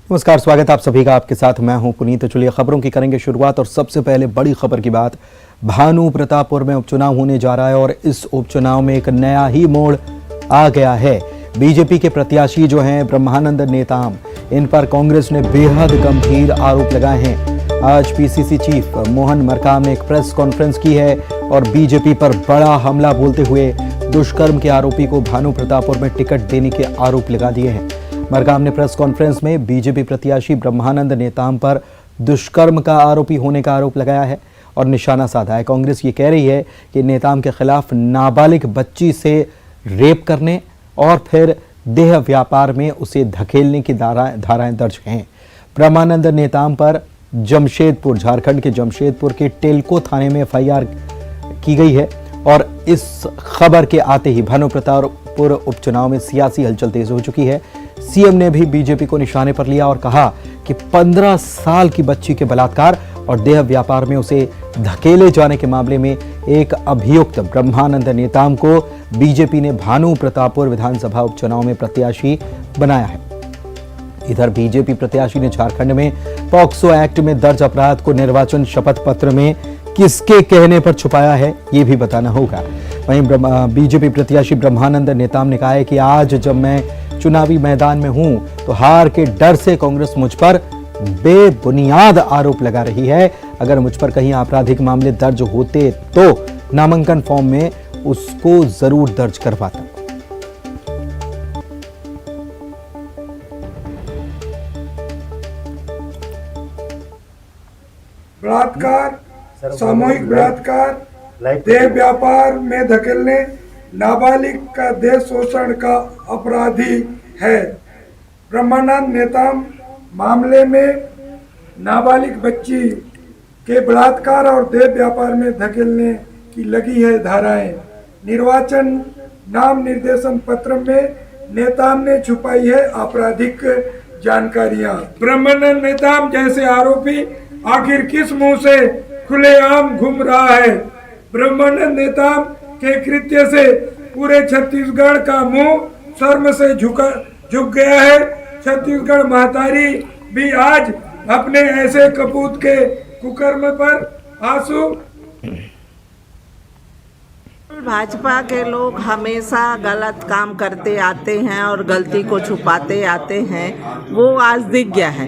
नमस्कार, स्वागत आप सभी का। आपके साथ मैं हूं पुनीत। तो चलिए खबरों की करेंगे शुरुआत और सबसे पहले बड़ी खबर की बात। भानु प्रतापपुर में उपचुनाव होने जा रहा है और इस उपचुनाव में एक नया ही मोड़ आ गया है। बीजेपी के प्रत्याशी जो हैं ब्रह्मानंद नेताम, इन पर कांग्रेस ने बेहद गंभीर आरोप लगाए हैं। आज पीसीसी चीफ मोहन मरकाम ने एक प्रेस कॉन्फ्रेंस की है और बीजेपी पर बड़ा हमला बोलते हुए दुष्कर्म के आरोपी को भानु प्रतापपुर में टिकट देने के आरोप लगा दिए हैं। मरकाम ने प्रेस कॉन्फ्रेंस में बीजेपी प्रत्याशी ब्रह्मानंद नेताम पर दुष्कर्म का आरोपी होने का आरोप लगाया है और निशाना साधा है। कांग्रेस ये कह रही है कि नेताम के खिलाफ नाबालिग बच्ची से रेप करने और फिर देह व्यापार में उसे धकेलने की धाराएं दर्ज हैं। ब्रह्मानंद नेताम पर जमशेदपुर, झारखंड के जमशेदपुर के टेल्को थाने में एफआईआर की गई है और इस खबर के आते ही भानु प्रतापपुर उपचुनाव में सियासी हलचल तेज हो चुकी है। सीएम ने भी बीजेपी को निशाने पर लिया और कहा कि 15 साल की बच्ची के बलात्कार और देह व्यापार में उसे धकेले जाने के मामले में एक अभियुक्त ब्रह्मानंद नेताम को बीजेपी ने भानु प्रतापपुर विधानसभा उपचुनाव में प्रत्याशी बनाया है। इधर बीजेपी प्रत्याशी ने झारखंड में पॉक्सो एक्ट में दर्ज अपराध को निर्वाचन शपथ पत्र में किसके कहने पर छुपाया है, ये भी बताना होगा। वहीं बीजेपी प्रत्याशी ब्रह्मानंद नेताम ने कहा है कि आज जब मैं चुनावी मैदान में हूं तो हार के डर से कांग्रेस मुझ पर बेबुनियाद आरोप लगा रही है। अगर मुझ पर कहीं आपराधिक मामले दर्ज होते तो नामांकन फॉर्म में उसको जरूर दर्ज करवाता। बलात्कार, सामूहिक बलात्कार, देह व्यापार में धकेलने, नाबालिग का देह शोषण का अपराधी है। ब्रह्मानंद नेताम मामले में नाबालिग बच्ची के बलात्कार और देह व्यापार में धकेलने की लगी है धाराएं। निर्वाचन नाम निर्देशन पत्र में नेताम ने छुपाई है आपराधिक जानकारियां। ब्रह्मानंद नेताम जैसे आरोपी आखिर किस मुंह से खुलेआम घूम रहा है? ब्रह्मानंद नेताम के कृत्य से पूरे छत्तीसगढ़ का मुंह शर्म से झुक गया है। छत्तीसगढ़ महतारी भी आज अपने ऐसे कपूत के कुकर्म पर आंसू। भाजपा के लोग हमेशा गलत काम करते आते हैं और गलती को छुपाते आते हैं। वो आज दिख गया है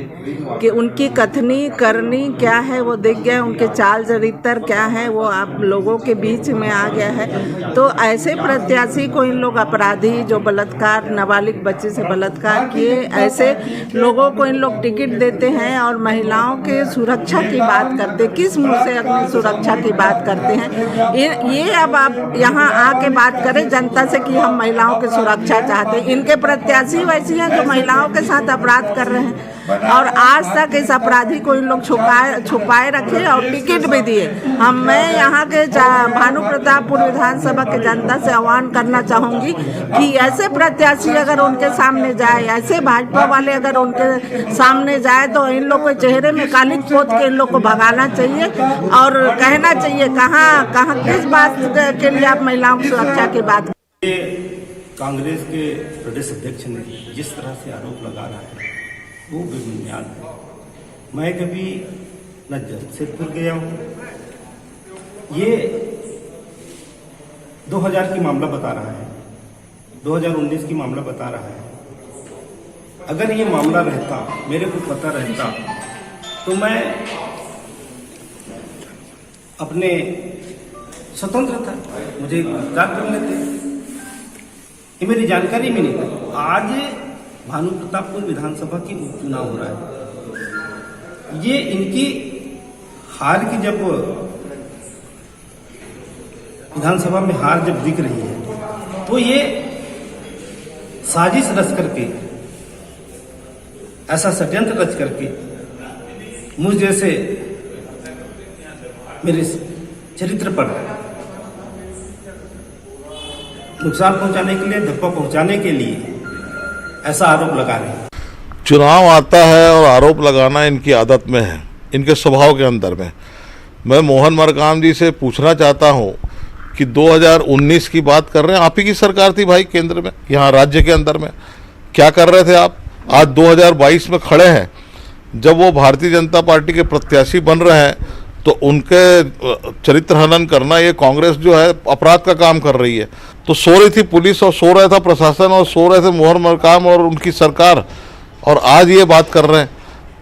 कि उनकी कथनी करनी क्या है, वो दिख गया है। उनके चाल चरित्र क्या है वो आप लोगों के बीच में आ गया है। तो ऐसे प्रत्याशी को इन लोग अपराधी जो बलात्कार, नाबालिग बच्चे से बलात्कार किए, ऐसे लोगों को इन लोग टिकट देते हैं और महिलाओं के सुरक्षा की बात करते। किस मुँह से अपनी सुरक्षा की बात करते हैं? ये अब आप यहाँ आके बात करें जनता से कि हम महिलाओं की सुरक्षा चाहते हैं। इनके प्रत्याशी वैसी हैं जो महिलाओं के साथ अपराध कर रहे हैं और आज तक इस अपराधी को इन लोग छुपाए रखे और टिकट भी दिए। मैं यहाँ के भानु प्रतापपुर विधानसभा के जनता से आह्वान करना चाहूँगी कि ऐसे प्रत्याशी अगर उनके सामने जाए, ऐसे भाजपा वाले अगर उनके सामने जाए तो इन लोग के चेहरे में कालिक पोत के इन लोग को भगाना चाहिए और कहना चाहिए कहाँ किस बात के लिए आप महिलाओं की सुरक्षा की बात। कांग्रेस के प्रदेश अध्यक्ष ने जिस तरह से आरोप लगा रहा है वो बेबुनियाद है। मैं कभी न जमशेदपुर गया हूँ। ये 2000 की मामला बता रहा है, 2019 की मामला बता रहा है। अगर ये मामला रहता, मेरे को पता रहता तो मैं अपने स्वतंत्र था, मुझे गिरफ्तार कर लेते। ये मेरी जानकारी में नहीं थी। आज भानु प्रतापपुर विधानसभा की उपचुनाव हो रहा है। ये इनकी हार की जब विधानसभा में हार जब दिख रही है तो ये साजिश रच करके, ऐसा षड्यंत्र रच करके मुझ जैसे मेरे चरित्र पर नुकसान पहुंचाने के लिए, धप्पा पहुंचाने के लिए ऐसा आरोप लगा रहे हैं। चुनाव आता है और आरोप लगाना इनकी आदत में है, इनके स्वभाव के अंदर में। मैं मोहन मरकाम जी से पूछना चाहता हूं कि 2019 की बात कर रहे हैं, आप ही की सरकार थी भाई केंद्र में, यहाँ राज्य के अंदर में। क्या कर रहे थे आप? आज 2022 में खड़े हैं, जब वो भारतीय जनता पार्टी के प्रत्याशी बन रहे हैं, तो उनके चरित्र हनन करना, ये कांग्रेस जो है अपराध का काम कर रही है। तो सो रही थी पुलिस और सो रहा था प्रशासन और सो रहे थे मोहन मरकाम और उनकी सरकार, और आज ये बात कर रहे हैं,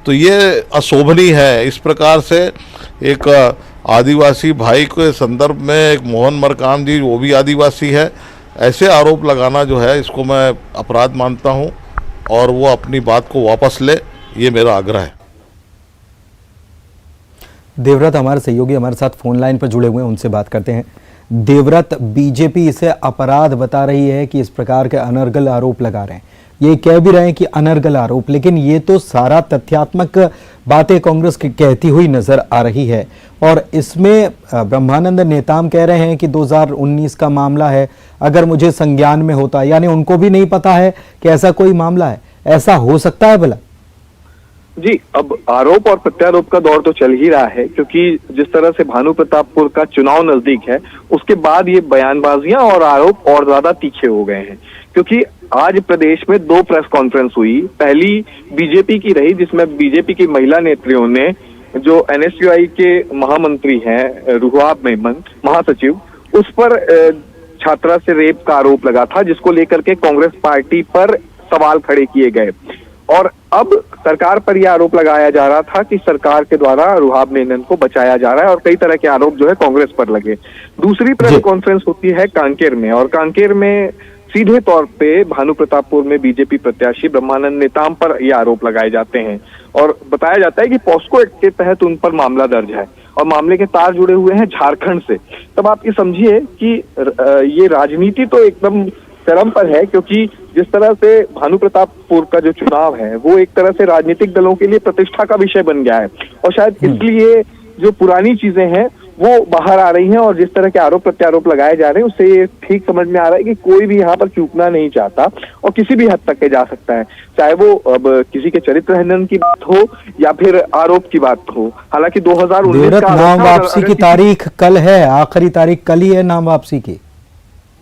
तो ये अशोभनीय है। इस प्रकार से एक आदिवासी भाई के संदर्भ में एक मोहन मरकाम जी, वो भी आदिवासी है, ऐसे आरोप लगाना जो है इसको मैं अपराध मानता हूँ और वो अपनी बात को वापस ले, ये मेरा आग्रह है। देवव्रत हमारे सहयोगी हमारे साथ फोन लाइन पर जुड़े हुए हैं, उनसे बात करते हैं। देवव्रत, बीजेपी इसे अपराध बता रही है कि इस प्रकार के अनर्गल आरोप लगा रहे हैं, ये कह भी रहे हैं कि अनर्गल आरोप, लेकिन ये तो सारा तथ्यात्मक बातें कांग्रेस की कहती हुई नजर आ रही है। और इसमें ब्रह्मानंद नेताम कह रहे हैं कि 2019 का मामला है, अगर मुझे संज्ञान में होता, यानी उनको भी नहीं पता है कि ऐसा कोई मामला है। ऐसा हो सकता है भला? जी, अब आरोप और प्रत्यारोप का दौर तो चल ही रहा है, क्योंकि जिस तरह से भानु प्रतापपुर का चुनाव नजदीक है, उसके बाद ये बयानबाजियां और आरोप और ज्यादा तीखे हो गए हैं। क्योंकि आज प्रदेश में 2 प्रेस कॉन्फ्रेंस हुई। पहली बीजेपी की रही, जिसमें बीजेपी की महिला नेत्रियों ने, जो एनएसयूआई के महामंत्री हैं रुहाब मेमन, महासचिव, उस पर छात्रा से रेप का आरोप लगा था, जिसको लेकर के कांग्रेस पार्टी पर सवाल खड़े किए गए। और अब सरकार पर यह आरोप लगाया जा रहा था कि सरकार के द्वारा रुहाब मेनन को बचाया जा रहा है, और कई तरह के आरोप जो है कांग्रेस पर लगे। दूसरी प्रेस कॉन्फ्रेंस होती है कांकेर में, और कांकेर में सीधे तौर पे भानु प्रतापपुर में बीजेपी प्रत्याशी ब्रह्मानंद नेताम पर ये आरोप लगाए जाते हैं, और बताया जाता है कि पॉस्को एक्ट के तहत उन पर मामला दर्ज है और मामले के तार जुड़े हुए हैं झारखंड से। तब आप ये समझिए कि ये राजनीति तो एकदम चरम पर है, क्योंकि जिस तरह से भानु प्रतापपुर का जो चुनाव है वो एक तरह से राजनीतिक दलों के लिए प्रतिष्ठा का विषय बन गया है, और शायद इसलिए जो पुरानी चीजें हैं वो बाहर आ रही हैं, और जिस तरह के आरोप प्रत्यारोप लगाए जा रहे हैं उससे ये ठीक समझ में आ रहा है कि कोई भी यहाँ पर चूकना नहीं चाहता और किसी भी हद तक के जा सकता है, चाहे वो अब किसी के चरित्र हनन की बात हो या फिर आरोप की बात हो। हालांकि 2019 का नाम वापसी की तारीख कल है, आखिरी तारीख कल ही है नाम वापसी की।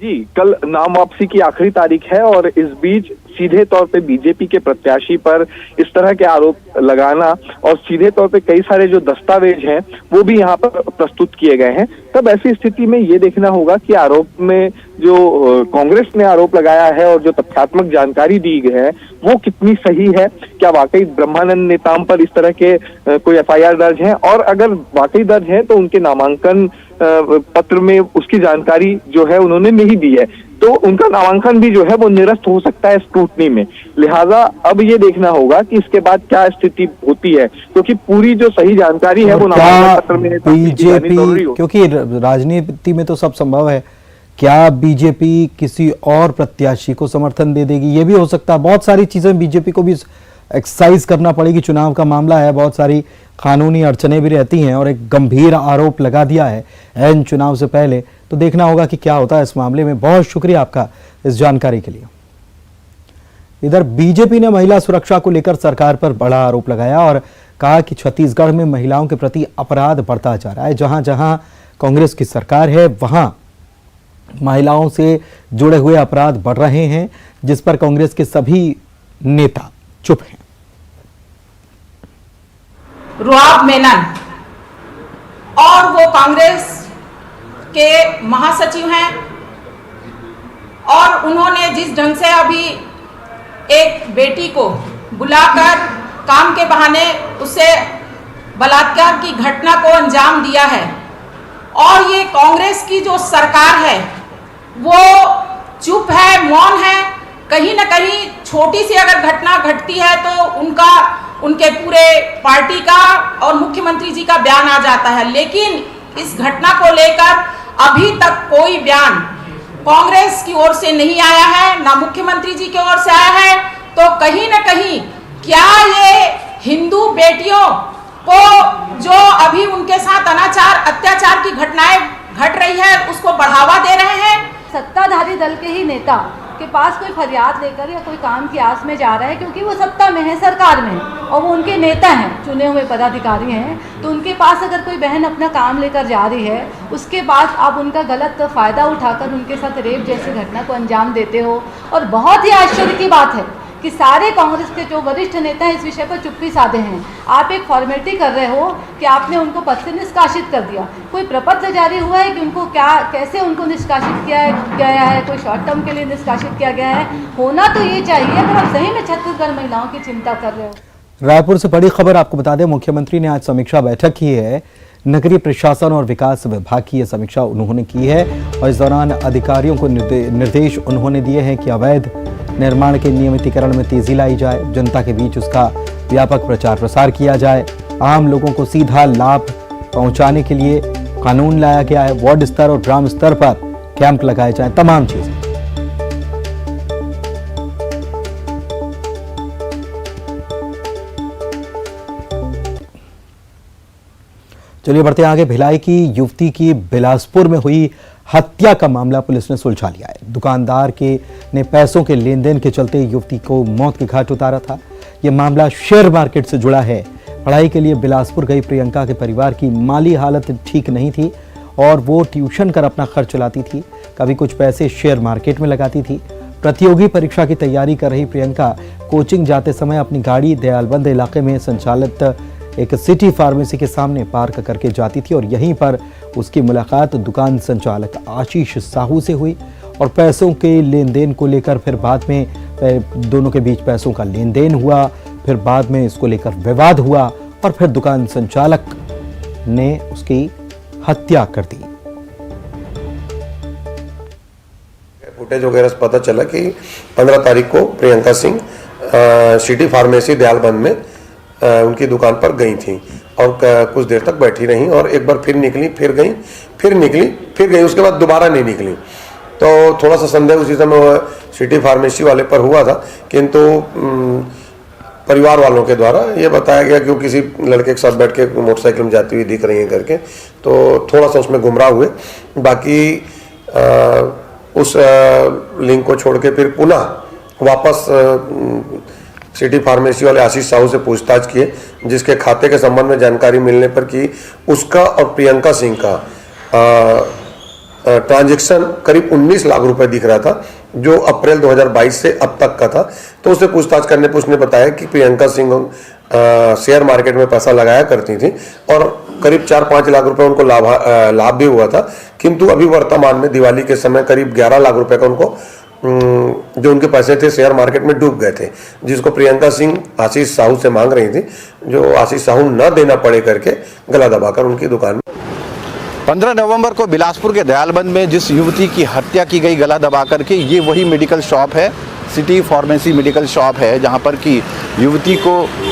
जी, कल नाम वापसी की आखिरी तारीख है, और इस बीच सीधे तौर पे बीजेपी के प्रत्याशी पर इस तरह के आरोप लगाना और सीधे तौर पे कई सारे जो दस्तावेज हैं वो भी यहाँ पर प्रस्तुत किए गए हैं। तब ऐसी स्थिति में ये देखना होगा कि आरोप में जो कांग्रेस ने आरोप लगाया है और जो तथ्यात्मक जानकारी दी गई है वो कितनी सही है। क्या वाकई ब्रह्मानंद नेताम पर इस तरह के कोई एफआईआर दर्ज है, और अगर वाकई दर्ज है तो उनके नामांकन पत्र में उसकी जानकारी जो है उन्होंने नहीं दी है, तो उनका नामांकन भी जो है वो निरस्त हो सकता है स्क्रूटनी में। लिहाजा अब ये देखना होगा कि इसके बाद क्या स्थिति होती है, क्योंकि पूरी जो सही जानकारी है वो नामांकन पत्र में बीजेपी, क्योंकि राजनीति में तो सब संभव है, क्या बीजेपी किसी और प्रत्याशी को समर्थन दे देगी? ये भी हो सकता है। बहुत सारी चीजें बीजेपी को भी एक्सरसाइज करना पड़ेगी। चुनाव का मामला है, बहुत सारी कानूनी अड़चने भी रहती हैं, और एक गंभीर आरोप लगा दिया है एन चुनाव से पहले, तो देखना होगा कि क्या होता है इस मामले में। बहुत शुक्रिया आपका इस जानकारी के लिए। इधर बीजेपी ने महिला सुरक्षा को लेकर सरकार पर बड़ा आरोप लगाया और कहा कि छत्तीसगढ़ में महिलाओं के प्रति अपराध बढ़ता जा रहा है। जहां जहां कांग्रेस की सरकार है वहां महिलाओं से जुड़े हुए अपराध बढ़ रहे हैं, जिस पर कांग्रेस के सभी नेता चुप हैं। रुहाब मेनन और वो कांग्रेस के महासचिव हैं, और उन्होंने जिस ढंग से अभी एक बेटी को बुलाकर काम के बहाने उससे बलात्कार की घटना को अंजाम दिया है, और ये कांग्रेस की जो सरकार है वो चुप है, मौन है। कहीं ना कहीं छोटी सी अगर घटना घटती है तो उनके पूरे पार्टी का और मुख्यमंत्री जी का बयान आ जाता है, लेकिन इस घटना को लेकर अभी तक कोई बयान कांग्रेस की ओर से नहीं आया है, ना मुख्यमंत्री जी की ओर से आया है। तो कहीं ना कहीं क्या ये हिंदू बेटियों को जो अभी उनके साथ अनाचार अत्याचार की घटनाएं घट रही है उसको बढ़ावा दे रहे हैं? सत्ताधारी दल के ही नेता के पास कोई फरियाद लेकर या कोई काम की आस में जा रहा है, क्योंकि वो सत्ता में है, सरकार में, और वो उनके नेता हैं, चुने हुए पदाधिकारी हैं, तो उनके पास अगर कोई बहन अपना काम लेकर जा रही है, उसके बाद आप उनका गलत फ़ायदा उठाकर उनके साथ रेप जैसी घटना को अंजाम देते हो। और बहुत ही आश्चर्य की बात है कि सारे कांग्रेस के जो वरिष्ठ नेता हैं इस विषय पर चुप्पी साधे हैं। आप एक फॉर्मेलिटी कर रहे हो कि आपने उनको पद से निष्कासित कर दिया। कोई प्रपत्र जारी हुआ है कि उनको कैसे उनको निष्कासित किया गया है? कोई शॉर्ट टर्म के लिए निष्कासित किया गया है? होना तो ये चाहिए अगर आप सही में छत्तीसगढ़ महिलाओं की चिंता कर रहे हो। रायपुर से बड़ी खबर आपको बता दें, मुख्यमंत्री ने आज समीक्षा बैठक की है। नगरीय प्रशासन और विकास विभाग की यह समीक्षा उन्होंने की है और इस दौरान अधिकारियों को निर्देश उन्होंने दिए हैं कि अवैध निर्माण के नियमितीकरण में तेजी लाई जाए, जनता के बीच उसका व्यापक प्रचार प्रसार किया जाए, आम लोगों को सीधा लाभ पहुंचाने के लिए कानून लाया गया है, वार्ड स्तर और ग्राम स्तर पर कैंप लगाए जाए, तमाम चीजें। चलिए बढ़ते आगे। भिलाई की युवती की बिलासपुर में हुई हत्या का मामला पुलिस ने सुलझा लिया है। दुकानदार ने पैसों के लेन देन के चलते युवती को मौत के घाट उतारा था। यह मामला शेयर मार्केट से जुड़ा है। पढ़ाई के लिए बिलासपुर गई प्रियंका के परिवार की माली हालत ठीक नहीं थी और वो ट्यूशन कर अपना खर्च चलाती थी। कभी कुछ पैसे शेयर मार्केट में लगाती थी। प्रतियोगी परीक्षा की तैयारी कर रही प्रियंका कोचिंग जाते समय अपनी गाड़ी दयालबंद इलाके में संचालित एक सिटी फार्मेसी के सामने पार्क करके जाती थी और यहीं पर उसकी मुलाकात दुकान संचालक आशीष साहू से हुई और पैसों के लेन देन को लेकर फिर बाद में दोनों के बीच पैसों का लेन देन हुआ। फिर बाद में इसको लेकर विवाद हुआ और फिर दुकान संचालक ने उसकी हत्या कर दी। फुटेज वगैरह से पता चला कि 15 तारीख को प्रियंका सिंह सिटी फार्मेसी दयालबंद में उनकी दुकान पर गई थी और कुछ देर तक बैठी रही और एक बार फिर निकली, फिर गई, फिर निकली, फिर गई, उसके बाद दोबारा नहीं निकली। तो थोड़ा सा संदेह उसी समय सिटी फार्मेसी वाले पर हुआ था, किंतु परिवार वालों के द्वारा ये बताया गया कि वो किसी लड़के के साथ बैठ के मोटरसाइकिल में जाती हुई दिख रही है करके, तो थोड़ा सा उसमें गुमराह हुए। बाकी उस लिंक को छोड़ के फिर पुनः वापस सिटी फार्मेसी वाले आशीष साहू से पूछताछ किए, जिसके खाते के संबंध में जानकारी मिलने पर कि उसका और प्रियंका सिंह का ट्रांजैक्शन करीब 19 लाख रुपए दिख रहा था, जो अप्रैल 2022 से अब तक का था। तो उससे पूछताछ करने पर उसने बताया कि प्रियंका सिंह शेयर मार्केट में पैसा लगाया करती थी और करीब 4-5 लाख रुपए उनको लाभ भी हुआ था, किंतु अभी वर्तमान में दिवाली के समय करीब 11 लाख रुपए का उनको जो उनके पैसे थे शेयर मार्केट में डूब गए थे, जिसको प्रियंका सिंह आशीष साहू से मांग रही थी, जो आशीष साहू न देना पड़े करके गला दबाकर उनकी दुकान में 15 नवंबर को बिलासपुर के दयालबंद में जिस युवती की हत्या की गई गला दबा करके, ये वही मेडिकल शॉप है, सिटी फार्मेसी मेडिकल शॉप है, जहां पर कि युवती को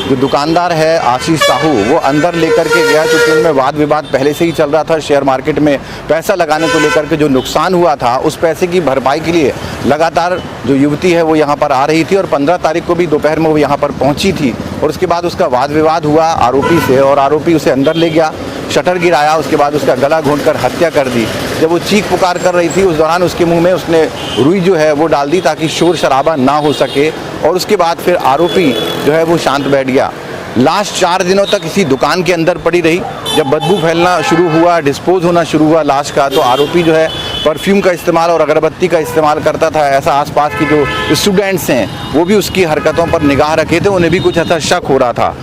जो दुकानदार है आशीष साहू वो अंदर लेकर के गया, क्योंकि उनमें वाद विवाद पहले से ही चल रहा था। शेयर मार्केट में पैसा लगाने को लेकर के जो नुकसान हुआ था उस पैसे की भरपाई के लिए लगातार जो युवती है वो यहाँ पर आ रही थी और 15 तारीख को भी दोपहर में वो यहाँ पर पहुँची थी और उसके बाद उसका वाद विवाद हुआ आरोपी से और आरोपी उसे अंदर ले गया, शटर गिराया, उसके बाद उसका गला घोंटकर हत्या कर दी। जब वो चीख पुकार कर रही थी उस दौरान उसके मुंह में उसने रुई जो है वो डाल दी ताकि शोर शराबा ना हो सके और उसके बाद फिर आरोपी जो है वो शांत बैठ गया। लास्ट 4 दिनों तक इसी दुकान के अंदर पड़ी रही। जब बदबू फैलना शुरू हुआ, डिस्पोज होना शुरू हुआ लाश का, तो आरोपी जो है परफ्यूम का इस्तेमाल और अगरबत्ती का इस्तेमाल करता था। ऐसा आसपास की जो स्टूडेंट्स हैं वो भी उसकी हरकतों पर निगाह रखे थे, उन्हें भी कुछ ऐसा शक हो रहा था।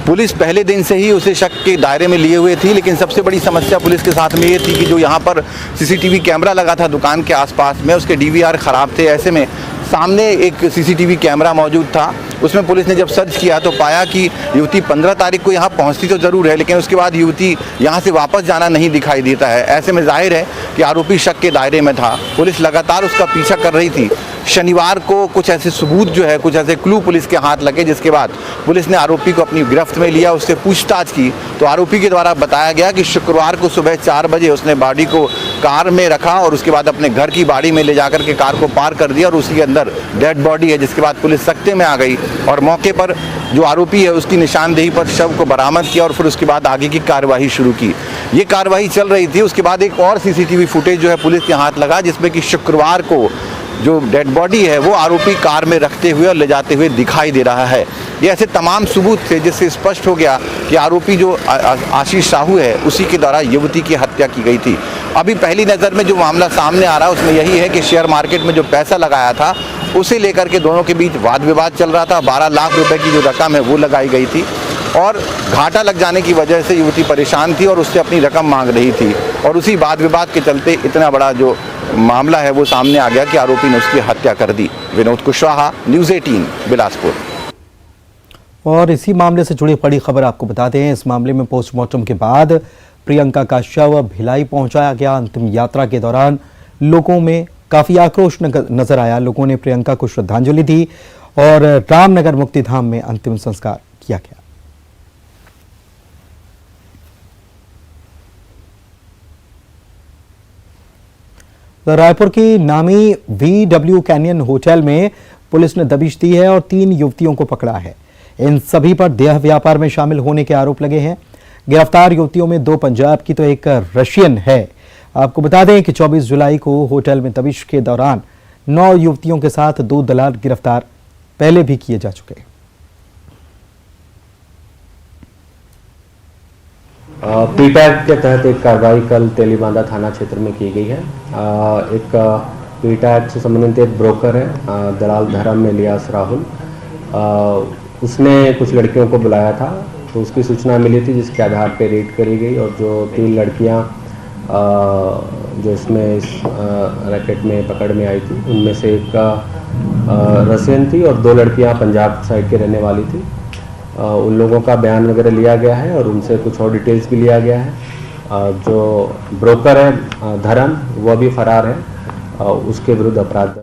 पुलिस पहले दिन से ही उसे शक के दायरे में लिए हुए थी, लेकिन सबसे बड़ी समस्या पुलिस के साथ में ये थी कि जो यहाँ पर सीसीटीवी कैमरा लगा था दुकान के आसपास में, उसके डीवीआर ख़राब थे। ऐसे में सामने एक सीसीटीवी कैमरा मौजूद था, उसमें पुलिस ने जब सर्च किया तो पाया कि युवती 15 तारीख को यहाँ पहुँचती तो ज़रूर है, लेकिन उसके बाद युवती यहाँ से वापस जाना नहीं दिखाई देता है। ऐसे में जाहिर है कि आरोपी शक के दायरे में था। पुलिस लगातार उसका पीछा कर रही थी। शनिवार को कुछ ऐसे सबूत जो है, कुछ ऐसे क्लू पुलिस के हाथ लगे, जिसके बाद पुलिस ने आरोपी को अपनी गिरफ्त में लिया, उससे पूछताछ की तो आरोपी के द्वारा बताया गया कि शुक्रवार को सुबह 4 बजे उसने बॉडी को कार में रखा और उसके बाद अपने घर की बाड़ी में ले जाकर के कार को पार कर दिया और उसी के अंदर डेड बॉडी है, जिसके बाद पुलिस सख्ते में आ गई और मौके पर जो आरोपी है उसकी निशानदेही पर शव को बरामद किया और फिर उसके बाद आगे की कार्रवाई शुरू की। ये कार्रवाई चल रही थी। उसके बाद एक और सीसीटीवी फुटेज जो है पुलिस के हाथ लगा, जिसमें कि शुक्रवार को जो डेड बॉडी है वो आरोपी कार में रखते हुए और ले जाते हुए दिखाई दे रहा है। ये ऐसे तमाम सबूत थे जिससे स्पष्ट हो गया कि आरोपी जो आशीष साहू है उसी के द्वारा युवती की हत्या की गई थी। अभी पहली नज़र में जो मामला सामने आ रहा है उसमें यही है कि शेयर मार्केट में जो पैसा लगाया था उसे लेकर के दोनों के बीच वाद विवाद चल रहा था। 12 लाख रुपए की जो रकम है वो लगाई गई थी और घाटा लग जाने की वजह से युवती परेशान थी और उससे अपनी रकम मांग रही थी और उसी वाद विवाद के चलते इतना बड़ा जो मामला है वो सामने आ गया कि आरोपी ने उसकी हत्या कर दी। विनोद कुशवाहा, न्यूज़ 18, बिलासपुर। और इसी मामले से जुड़ी बड़ी खबर आपको बता दें, इस मामले में पोस्टमार्टम के बाद प्रियंका का शव भिलाई पहुंचाया गया। अंतिम यात्रा के दौरान लोगों में काफी आक्रोश नजर आया। लोगों ने प्रियंका को श्रद्धांजलि दी और रामनगर मुक्तिधाम में अंतिम संस्कार किया गया। तो रायपुर की नामी VW कैनियन होटल में पुलिस ने दबिश दी है और 3 युवतियों को पकड़ा है। इन सभी पर देह व्यापार में शामिल होने के आरोप लगे हैं। गिरफ्तार युवतियों में 2 पंजाब की तो एक रशियन है। आपको बता दें कि 24 जुलाई को होटल में दबिश के दौरान 9 युवतियों के साथ 2 दलाल गिरफ्तार पहले भी किए जा चुके हैं। पीटैग के तहत एक कार्रवाई कल तेलीबांधा थाना क्षेत्र में की गई है। एक पीटैग से संबंधित एक ब्रोकर है दलाल धर्म इलियास राहुल, उसने कुछ लड़कियों को बुलाया था तो उसकी सूचना मिली थी जिसके आधार पर रेड करी गई और जो 3 लड़कियां जो इसमें इस रैकेट में पकड़ में आई थी उनमें से एक रशियन थी और 2 लड़कियां पंजाब साइड के रहने वाली थी। उन लोगों का बयान वगैरह लिया गया है और उनसे कुछ और डिटेल्स भी लिया गया है। जो ब्रोकर है धर्म वह भी फरार है, उसके विरुद्ध अपराध।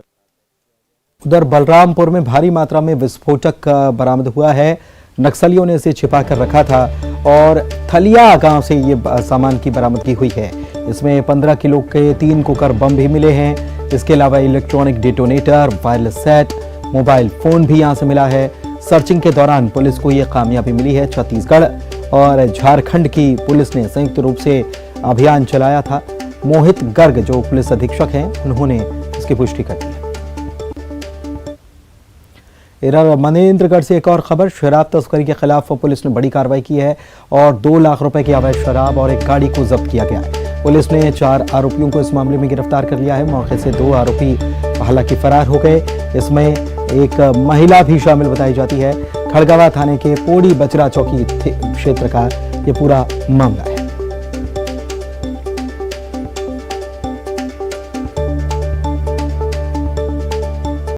उधर बलरामपुर में भारी मात्रा में विस्फोटक बरामद हुआ है। नक्सलियों ने इसे छिपा कर रखा था और थलिया गांव से ये सामान की बरामदगी हुई है। इसमें 15 किलो के 3 कुकर बम भी मिले हैं। इसके अलावा electronic detonator, wireless set, mobile phone भी यहां से मिला है। सर्चिंग के दौरान पुलिस को यह कामयाबी मिली है। छत्तीसगढ़ और झारखंड की पुलिस ने संयुक्त रूप से अभियान चलाया था। मोहित गर्ग जो पुलिस अधीक्षक हैं उन्होंने इसकी पुष्टि कर दी है। इधर मनेंद्रगढ़ से एक और खबर, शराब तस्करी के खिलाफ पुलिस ने बड़ी कार्रवाई की है और 2 लाख रुपए की अवैध शराब और एक गाड़ी को जब्त किया गया है। पुलिस ने 4 आरोपियों को इस मामले में गिरफ्तार कर लिया है। मौके से 2 आरोपी हालांकि फरार हो गए। इसमें एक महिला भी शामिल बताई जाती है। खड़गवां थाने के पोड़ी बचरा चौकी क्षेत्र का ये पूरा मामला है।